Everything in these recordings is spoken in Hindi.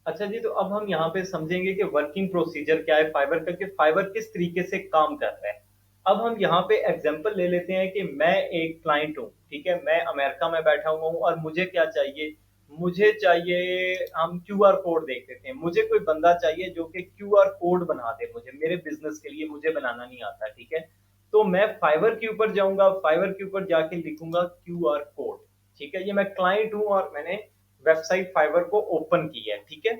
अच्छा जी, तो अब हम यहाँ पे समझेंगे कि वर्किंग प्रोसीजर क्या है फाइवर का, कि फाइवर किस तरीके से काम कर रहा है। अब हम यहाँ पे एग्जांपल ले लेते हैं कि मैं एक क्लाइंट हूँ, ठीक है, मैं अमेरिका में बैठा हुआ हूँ और मुझे क्या चाहिए, मुझे चाहिए, हम क्यूआर कोड देख लेते हैं, मुझे कोई बंदा चाहिए जो कि क्यूआर कोड बना दे मुझे मेरे बिजनेस के लिए, मुझे बनाना नहीं आता, ठीक है। तो मैं फाइवर के ऊपर जाऊंगा, फाइवर के ऊपर जाके लिखूंगा क्यूआर कोड, ठीक है, ये मैं क्लाइंट हूँ और मैंने वेबसाइट फाइवर को ओपन की है, ठीक है।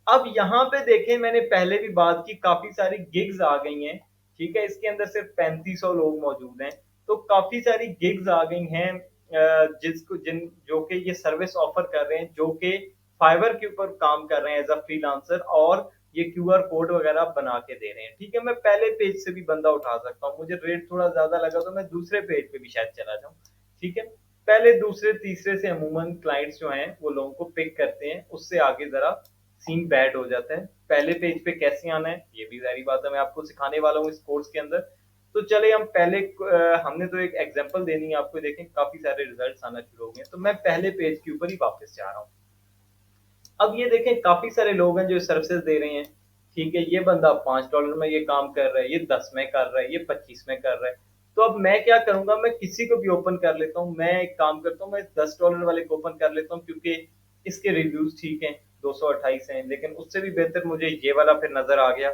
अब यहाँ पे देखें, मैंने पहले भी बात की, काफी सारी गिग्स आ गई हैं, ठीक है, इसके अंदर सिर्फ 3500 लोग मौजूद हैं, तो काफी सारी गिग्स आ गई हैं, जिसको जिन जो कि ये सर्विस ऑफर कर रहे हैं, जो कि फाइवर के ऊपर काम कर रहे हैं एज अ फ्रीलांसर, और ये क्यूआर कोड वगैरह बना के दे रहे हैं, ठीक है। मैं पहले पेज से भी बंदा उठा सकता हूँ, मुझे रेट थोड़ा ज्यादा लगा तो मैं दूसरे पेज पे भी शायद चला जाऊँ, ठीक है। पहले दूसरे तीसरे से अमूमन क्लाइंट्स जो हैं वो लोगों को पिक करते हैं, उससे आगे जरा सीन बैड हो जाता है। पहले पेज पे कैसे आना है ये भी जारी बात है, मैं आपको सिखाने वाला हूँ इस कोर्स के अंदर। तो चले हम पहले हमने तो एक एग्जांपल देनी है आपको, देखें काफी सारे रिजल्ट्स आना शुरू हो गए, तो मैं पहले पेज के ऊपर ही वापस जा रहा हूँ। अब ये देखें काफी सारे लोग हैं जो सर्विसेज दे रहे हैं, ठीक है, ये बंदा $5 में ये काम कर रहा है, ये 10 में कर रहा है, ये 25 में कर रहा है। तो अब मैं क्या करूंगा, मैं किसी को भी ओपन कर लेता हूँ, मैं एक काम करता हूँ, मैं $10 वाले को ओपन कर लेता हूँ, क्योंकि इसके रिव्यूज ठीक हैं, 228 हैं, लेकिन उससे भी बेहतर मुझे ये वाला फिर नजर आ गया,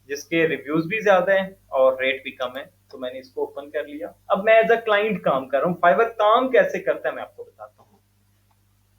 जिसके रिव्यूज भी ज्यादा हैं और रेट भी कम है, तो मैंने इसको ओपन कर लिया। अब मैं एज अ क्लाइंट काम कर रहा हूँ, फाइवर काम कैसे करता है मैं आपको बताता हूँ।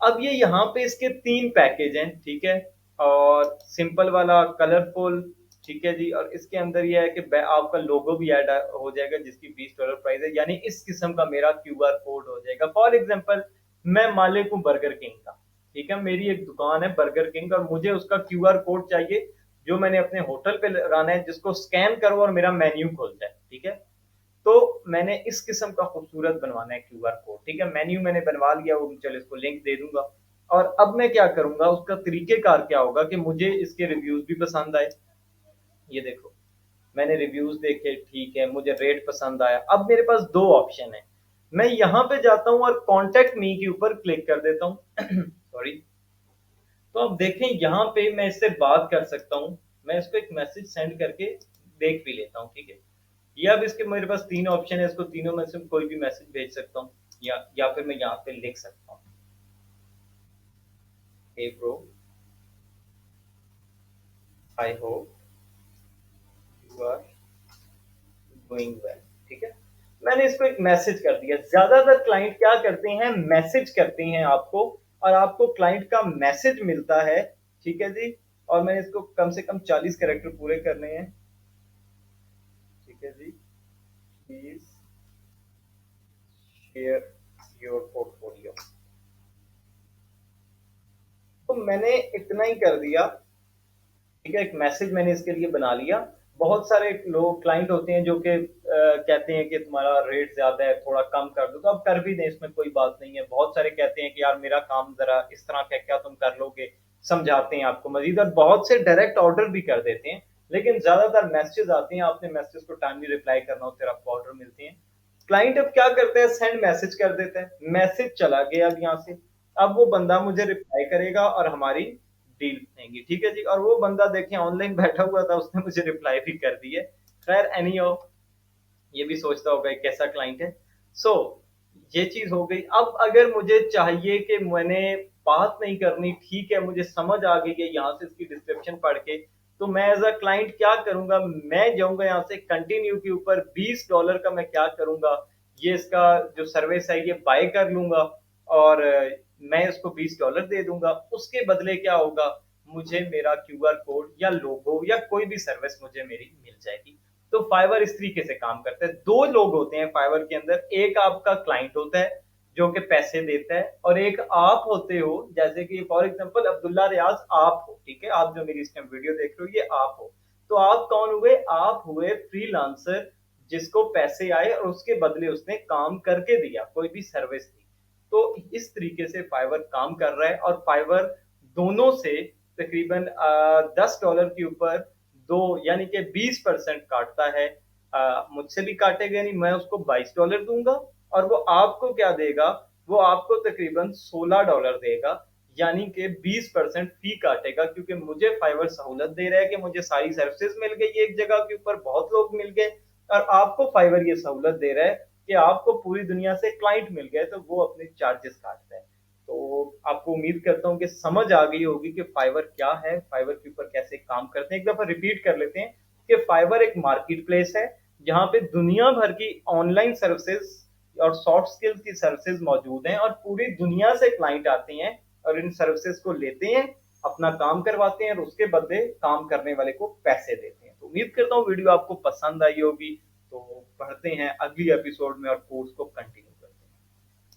अब ये यहाँ पे इसके 3 पैकेज हैं, ठीक है, और सिंपल वाला, कलरफुल, ठीक है जी, और इसके अंदर ये है कि आपका लोगो भी ऐड हो जाएगा, जिसकी $20 प्राइस है, यानी इस किस्म का मेरा क्यूआर कोड हो जाएगा। फॉर एग्जांपल, मैं मालिक हूँ बर्गर किंग का, ठीक है, मेरी एक दुकान है बर्गर किंग और मुझे उसका क्यूआर कोड चाहिए, जो मैंने अपने होटल पे लगाना है, जिसको स्कैन करो और मेरा मेन्यू खुल जाए, ठीक है। तो मैंने इस किस्म का खूबसूरत बनवाना है क्यूआर कोड, ठीक है, मेन्यू मैंने बनवा लिया, वो चलो इसको लिंक दे दूंगा। और अब मैं क्या करूंगा, उसका तरीकेकार क्या होगा कि मुझे इसके रिव्यूज भी पसंद आए, ये देखो, मैंने रिव्यूज देखे, ठीक है, मुझे रेट पसंद आया। अब मेरे पास दो ऑप्शन है, मैं यहाँ पे जाता हूँ और कॉन्टेक्ट मी के ऊपर क्लिक कर देता हूँ सॉरी। तो अब देखें यहाँ पे मैं इससे बात कर सकता हूँ, मैं इसको एक मैसेज सेंड करके देख भी लेता हूँ, ठीक है। या अब इसके मेरे पास 3 ऑप्शन है, इसको तीनों में से कोई भी मैसेज भेज सकता हूँ, या फिर मैं यहाँ पे लिख सकता हूँ, hey bro, I hope you are going well, ठीक है। मैंने इसको एक मैसेज कर दिया। ज्यादातर क्लाइंट क्या करते हैं, मैसेज करते हैं आपको, और आपको क्लाइंट का मैसेज मिलता है, ठीक है जी। और मैंने इसको कम से कम 40 कैरेक्टर पूरे करने हैं, ठीक है जी। प्लीज शेयर योर पोर्टफोलियो, तो मैंने इतना ही कर दिया, ठीक है, एक मैसेज मैंने इसके लिए बना लिया। बहुत सारे लोग क्लाइंट होते हैं जो कि कहते हैं कि तुम्हारा रेट ज्यादा है, थोड़ा कम कर दो, तो आप कर भी दें, इसमें कोई बात नहीं है। बहुत सारे कहते हैं कि यार मेरा काम जरा इस तरह का, क्या तुम कर लोगे, समझाते हैं आपको मजीद, और बहुत से डायरेक्ट ऑर्डर भी कर देते हैं। लेकिन ज्यादातर मैसेज आते हैं, आपने मैसेज को टाइमली रिप्लाई करना हो, फिर आपको ऑर्डर मिलते हैं। क्लाइंट अब क्या करते हैं, सेंड मैसेज कर देते हैं, मैसेज चला गया अब यहाँ से। अब वो बंदा मुझे रिप्लाई करेगा और हमारी डील रहेंगी, ठीक है जी। और वो बंदा देखें ऑनलाइन बैठा हुआ था, उसने मुझे रिप्लाई भी कर दी है। खैर एनी हो, ये भी सोचता होगा कैसा क्लाइंट है। सो ये चीज हो गई। अब अगर मुझे चाहिए कि मैंने बात नहीं करनी, ठीक है, मुझे समझ आ गई है यहाँ से इसकी डिस्क्रिप्शन पढ़ के, तो मैं एज अ क्लाइंट क्या करूंगा, मैं जाऊंगा यहाँ से कंटिन्यू के ऊपर, $20 का मैं क्या करूंगा, ये इसका जो सर्विस है ये बाय कर लूंगा, और मैं इसको $20 दे दूंगा। उसके बदले क्या होगा, मुझे मेरा क्यूआर कोड या लोगो या कोई भी सर्विस मुझे मेरी मिल जाएगी। तो फाइवर इस तरीके से काम करता है। दो लोग होते हैं फाइवर के अंदर, एक आपका क्लाइंट होता है जो कि पैसे देता है, और एक आप होते हो, जैसे कि फॉर एग्जांपल अब्दुल्ला रियाज आप हो, ठीक है, आप जो मेरी इस टाइम वीडियो देख रहे हो ये आप हो। तो आप कौन हुए, आप हुए फ्रीलांसर, जिसको पैसे आए और उसके बदले उसने काम करके दिया, कोई भी सर्विस दी। तो इस तरीके से फाइवर काम कर रहा है, और फाइवर दोनों से तकरीबन $10 के ऊपर दो, यानी कि 20% काटता है। मुझसे भी काटेगा नहीं, मैं उसको $22 दूंगा, और वो आपको क्या देगा, वो आपको तकरीबन $16 देगा। यानी कि 20% फी काटेगा, क्योंकि मुझे फाइवर सहूलत दे रहा है कि मुझे सारी सर्विसेज मिल गई एक जगह के ऊपर, बहुत लोग मिल गए, और आपको फाइवर ये सहूलत दे रहा है कि आपको पूरी दुनिया से क्लाइंट मिल गए, तो वो अपने चार्जेस काटता है। तो आपको उम्मीद करता हूँ कि समझ आ गई होगी कि फाइवर क्या है, फाइवर के ऊपर कैसे काम करते हैं। एक दफा रिपीट कर लेते हैं कि फाइवर एक मार्केट प्लेस है जहाँ पे दुनिया भर की ऑनलाइन सर्विसेज और सॉफ्ट स्किल्स की सर्विसेज मौजूद हैं, और पूरी दुनिया से क्लाइंट आते हैं और इन सर्विसेज को लेते हैं, अपना काम करवाते हैं, और उसके बदले काम करने वाले को पैसे देते हैं। तो उम्मीद करता हूँ वीडियो आपको पसंद आई होगी। तो बढ़ते हैं अगली एपिसोड में और कोर्स को कंटिन्यू